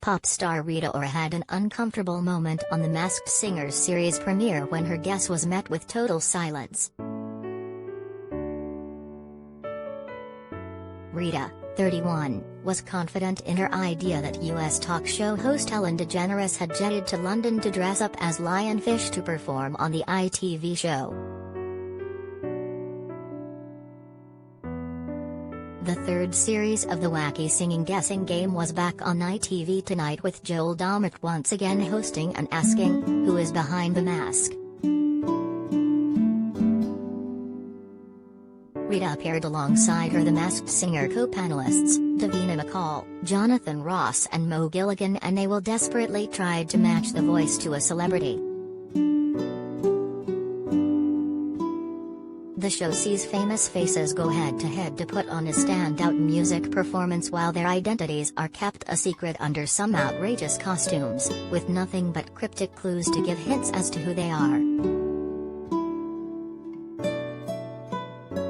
Pop star Rita Ora had an uncomfortable moment on The Masked Singer's series premiere when her guess was met with total silence. Rita, 31, was confident in her idea that U.S. talk show host Ellen DeGeneres had jetted to London to dress up as Lionfish to perform on the ITV show. The third series of the wacky singing guessing game was back on ITV tonight, with Joel Dommett once again hosting and asking, "Who is behind the mask?" Rita appeared alongside her The Masked Singer co-panellists, Davina, Jonathan Ross and Mo Gilligan, and they will desperately try to match the voice to a celebrity. The show sees famous faces go head-to-head to put on a standout music performance while their identities are kept a secret under some outrageous costumes, with nothing but cryptic clues to give hints as to who they are.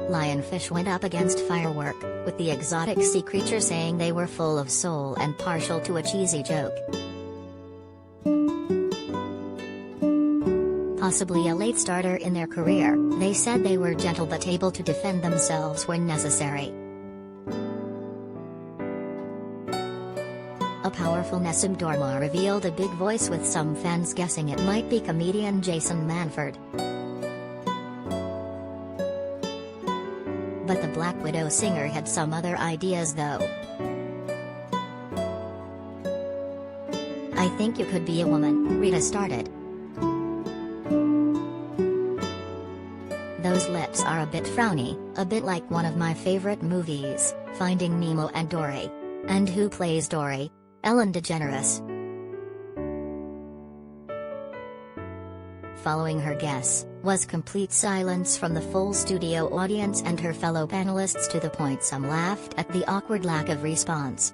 Lionfish went up against Firework, with the exotic sea creature saying they were full of soul and partial to a cheesy joke. Possibly a late starter in their career, they said they were gentle but able to defend themselves when necessary. A powerful Nessim Dorma revealed a big voice, with some fans guessing it might be comedian Jason Manford. But the Black Widow singer had some other ideas though. "I think you could be a woman," Rita started. "Those lips are a bit frowny, a bit like one of my favorite movies, Finding Nemo and Dory." "And who plays Dory?" "Ellen DeGeneres." Following her guess, was complete silence from the full studio audience and her fellow panelists, to the point some laughed at the awkward lack of response.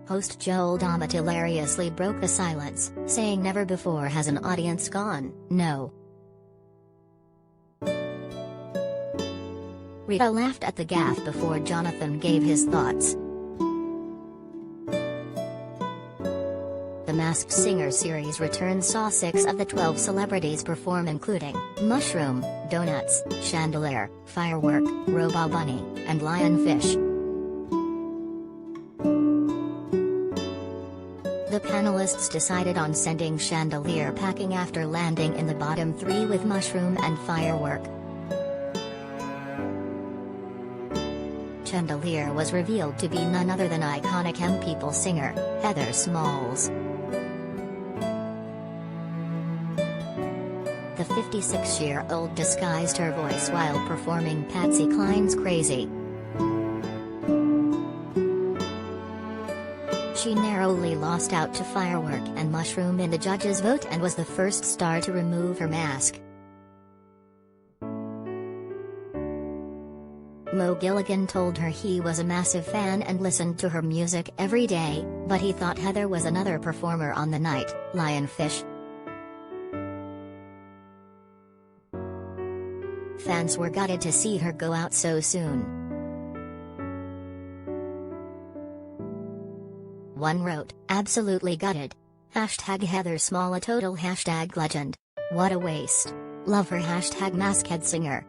Host Joel Dommett hilariously broke the silence, saying never before has an audience gone, "No." Rita laughed at the gaffe before Jonathan gave his thoughts. The Masked Singer series return saw 6 of the 12 celebrities perform, including Mushroom, Donuts, Chandelier, Firework, Robo Bunny, and Lionfish. The panelists decided on sending Chandelier packing after landing in the bottom 3 with Mushroom and Firework. Chandelier was revealed to be none other than iconic M People singer, Heather Smalls. The 56-year-old disguised her voice while performing Patsy Cline's Crazy. She narrowly lost out to Firework and Mushroom in the judges' vote and was the first star to remove her mask. Mo Gilligan told her he was a massive fan and listened to her music every day, but he thought Heather was another performer on the night, Lionfish. Fans were gutted to see her go out so soon. One wrote, "Absolutely gutted. #Heather Small a total #legend. What a waste. Love her #masked singer."